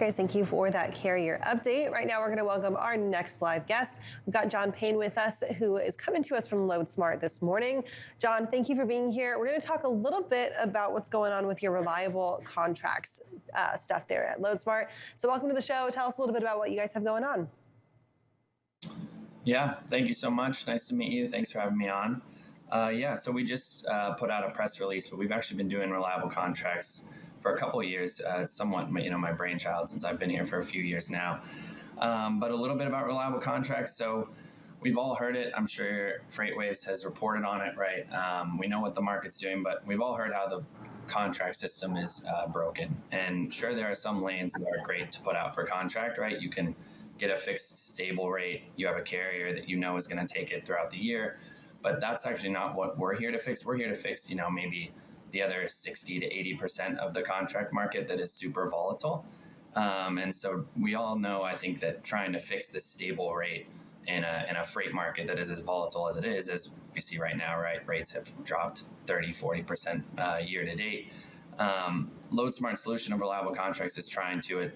Guys, thank you for that carrier update. Right now, we're going to welcome our next live guest. We've got Jon Payne with us, who is coming to us from Loadsmart this morning. Jon, thank you for being here. We're going to talk a little bit about what's going on with your reliable contracts stuff there at Loadsmart. So welcome to the show. Tell us a little bit about what you guys have going on. Yeah, thank you so much. Nice to meet you. Thanks for having me on. So we just put out a press release, but we've actually been doing reliable contracts for a couple of years. It's somewhat, my brainchild since I've been here for a few years now. But a little bit about reliable contracts. So we've all heard it. I'm sure FreightWaves has reported on it, right? We know what the market's doing, but we've all heard how the contract system is broken. And sure, there are some lanes that are great to put out for contract, right? You can get a fixed stable rate. You have a carrier that you know is going to take it throughout the year. But that's actually not what we're here to fix. We're here to fix, maybe the other 60 to 80% of the contract market that is super volatile. And so we all know, I think, that trying to fix this stable rate in a freight market that is as volatile as it is, as we see right now, right? Rates have dropped 30, 40% year to date. Loadsmart's solution of reliable contracts is trying to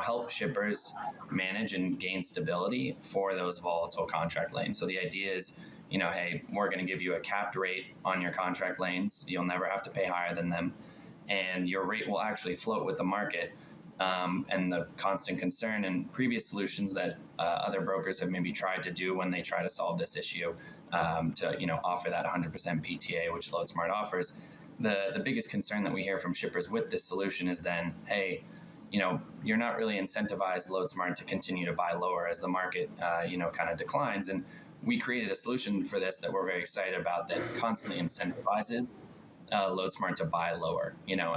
help shippers manage and gain stability for those volatile contract lanes. So the idea is, hey, we're going to give you a capped rate on your contract lanes. You'll never have to pay higher than them. And your rate will actually float with the market. And the constant concern and previous solutions that other brokers have maybe tried to do when they try to solve this issue to offer that 100% PTA, which Loadsmart offers. The biggest concern that we hear from shippers with this solution is then, hey, you're not really incentivized, Loadsmart, to continue to buy lower as the market, kind of declines. And we created a solution for this that we're very excited about that constantly incentivizes Loadsmart to buy lower,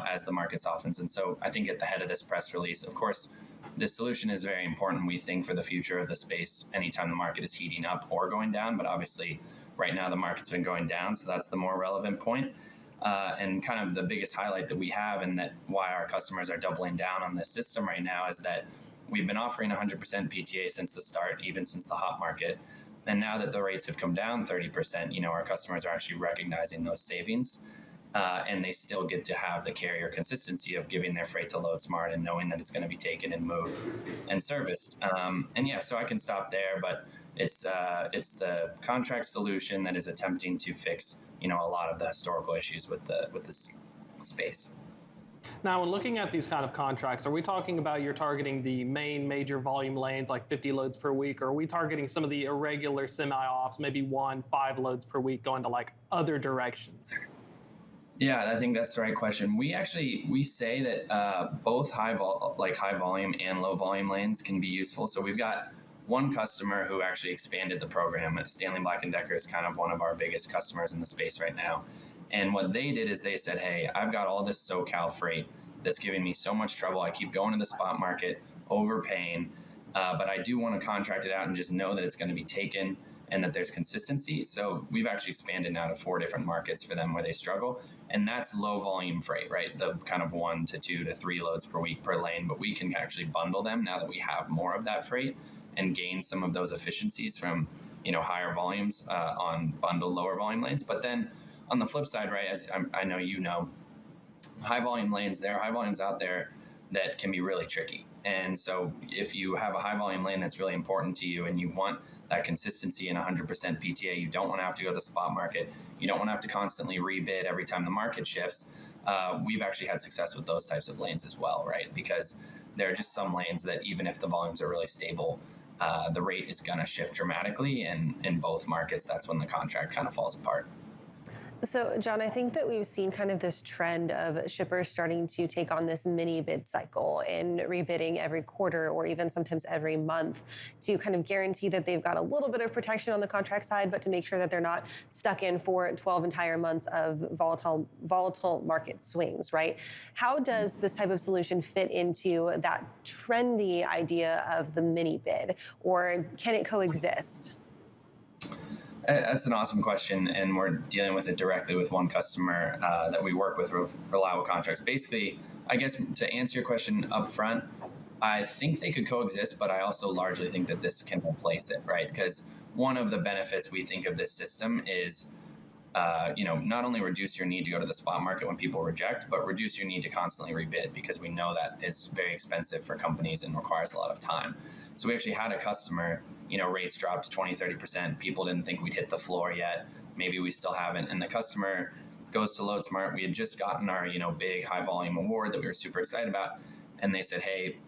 as the market softens. And so I think at the head of this press release, of course, this solution is very important, we think, for the future of the space anytime the market is heating up or going down. But obviously, right now, the market's been going down. So that's the more relevant point. And kind of the biggest highlight that we have, and that why our customers are doubling down on this system right now, is that we've been offering 100% PTA since the start, even since the hot market. And now that the rates have come down 30%, our customers are actually recognizing those savings. And they still get to have the carrier consistency of giving their freight to Loadsmart and knowing that it's going to be taken and moved and serviced. So I can stop there, but it's the contract solution that is attempting to fix, a lot of the historical issues with this space. Now, when looking at these kind of contracts, are we talking about you're targeting the main major volume lanes, like 50 loads per week, or are we targeting some of the irregular semi-offs, maybe 5 loads per week, going to like other directions? Yeah, I think that's the right question. We say that both high volume and low volume lanes can be useful. So we've got one customer who actually expanded the program. Stanley Black & Decker is kind of one of our biggest customers in the space right now. And what they did is they said, hey, I've got all this SoCal freight that's giving me so much trouble. I keep going to the spot market, overpaying, but I do want to contract it out and just know that it's going to be taken and that there's consistency. So we've actually expanded now to 4 different markets for them where they struggle. And that's low volume freight, right? The kind of 1 to 2 to 3 loads per week per lane. But we can actually bundle them now that we have more of that freight and gain some of those efficiencies from, higher volumes on bundled lower volume lanes. But then on the flip side, right, as I know high volume lanes, there are high volumes out there that can be really tricky. And so if you have a high volume lane that's really important to you and you want that consistency in 100% PTA, you don't want to have to go to the spot market. You don't want to have to constantly rebid every time the market shifts. We've actually had success with those types of lanes as well, right? Because there are just some lanes that even if the volumes are really stable, the rate is going to shift dramatically. And in both markets, that's when the contract kind of falls apart. So, Jon, I think that we've seen kind of this trend of shippers starting to take on this mini bid cycle and rebidding every quarter or even sometimes every month to kind of guarantee that they've got a little bit of protection on the contract side, but to make sure that they're not stuck in for 12 entire months of volatile market swings, right? How does this type of solution fit into that trendy idea of the mini bid, or can it coexist? That's an awesome question, and we're dealing with it directly with one customer that we work with reliable contracts. Basically, I guess to answer your question up front, I think they could coexist, but I also largely think that this can replace it, right? Because one of the benefits we think of this system is not only reduce your need to go to the spot market when people reject, but reduce your need to constantly rebid, because we know that is very expensive for companies and requires a lot of time. So we actually had a customer, rates dropped 20, 30%. People didn't think we'd hit the floor yet. Maybe we still haven't. And the customer goes to Loadsmart. We had just gotten our, big high volume award that we were super excited about. And they said, hey,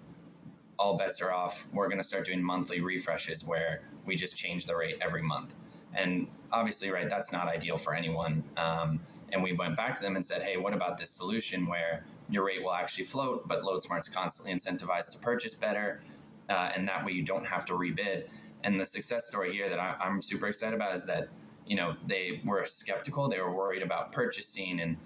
all bets are off. We're going to start doing monthly refreshes where we just change the rate every month. And obviously, right, that's not ideal for anyone. And we went back to them and said, hey, what about this solution where your rate will actually float, but Loadsmart's constantly incentivized to purchase better, and that way you don't have to rebid. And the success story here that I'm super excited about is that, they were skeptical. They were worried about purchasing and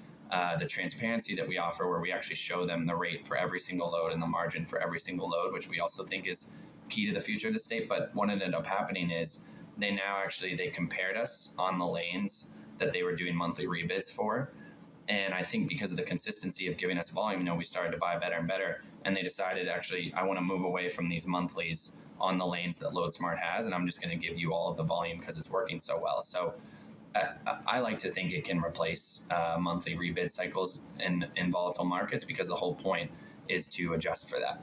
the transparency that we offer, where we actually show them the rate for every single load and the margin for every single load, which we also think is key to the future of the state. But what ended up happening is they compared us on the lanes that they were doing monthly rebids for. And I think because of the consistency of giving us volume, we started to buy better and better. And they decided, actually, I want to move away from these monthlies on the lanes that Loadsmart has, and I'm just going to give you all of the volume because it's working so well. So I like to think it can replace monthly rebid cycles in volatile markets, because the whole point is to adjust for that.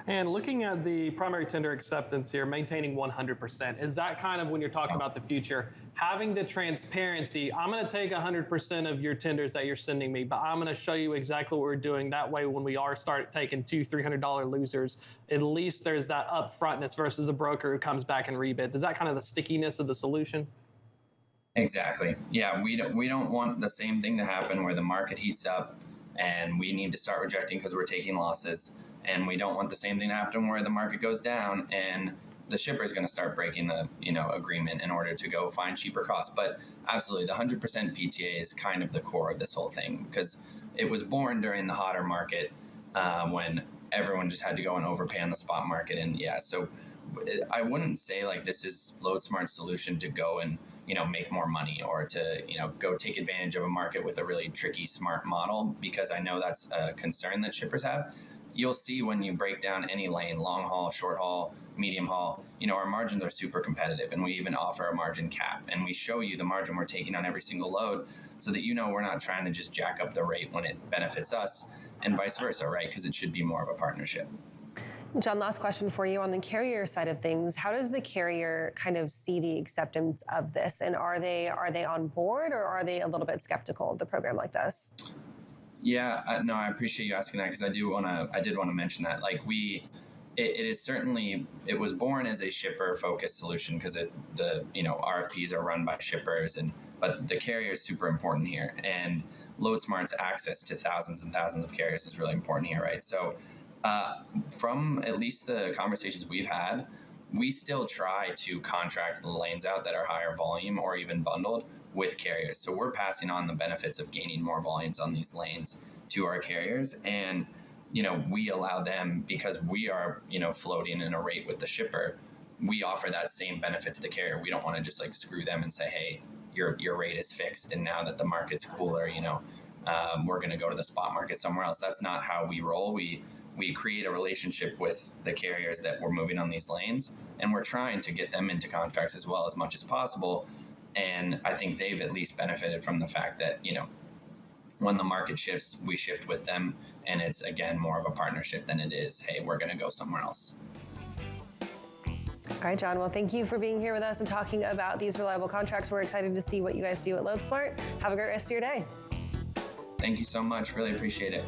And looking at the primary tender acceptance here, maintaining 100%, is that kind of when you're talking about the future, having the transparency? I'm going to take 100% of your tenders that you're sending me, but I'm going to show you exactly what we're doing. That way, when we start taking $200-$300 losers, at least there's that upfrontness versus a broker who comes back and rebids. Is that kind of the stickiness of the solution? Exactly. Yeah, we don't want the same thing to happen where the market heats up and we need to start rejecting because we're taking losses. And we don't want the same thing to happen where the market goes down and the shipper is going to start breaking the agreement in order to go find cheaper costs. But absolutely, the 100% PTA is kind of the core of this whole thing, because it was born during the hotter market when everyone just had to go and overpay on the spot market. And so I wouldn't say like this is Loadsmart's solution to go and make more money, or to go take advantage of a market with a really tricky smart model, because I know that's a concern that shippers have. You'll see when you break down any lane, long haul, short haul, medium haul, our margins are super competitive, and we even offer a margin cap, and we show you the margin we're taking on every single load so that we're not trying to just jack up the rate when it benefits us, and vice versa, right? Because it should be more of a partnership. Jon, last question for you on the carrier side of things. How does the carrier kind of see the acceptance of this? And are they on board, or are they a little bit skeptical of the program like this? Yeah, no, I appreciate you asking that, because I did want to mention that. Like it was born as a shipper focused solution, because the RFPs are run by shippers, but the carrier is super important here, and Loadsmart's access to thousands and thousands of carriers is really important here, right? So from at least the conversations we've had, we still try to contract the lanes out that are higher volume or even bundled with carriers. So we're passing on the benefits of gaining more volumes on these lanes to our carriers. And, we allow them, because we are, floating in a rate with the shipper, we offer that same benefit to the carrier. We don't want to just like screw them and say, hey, your rate is fixed, and now that the market's cooler, we're going to go to the spot market somewhere else. That's not how we roll. We create a relationship with the carriers that we're moving on these lanes, and we're trying to get them into contracts as well as much as possible. And I think they've at least benefited from the fact that, when the market shifts, we shift with them, and it's, again, more of a partnership than it is, hey, we're going to go somewhere else. All right, Jon. Well, thank you for being here with us and talking about these reliable contracts. We're excited to see what you guys do at Loadsmart. Have a great rest of your day. Thank you so much. Really appreciate it.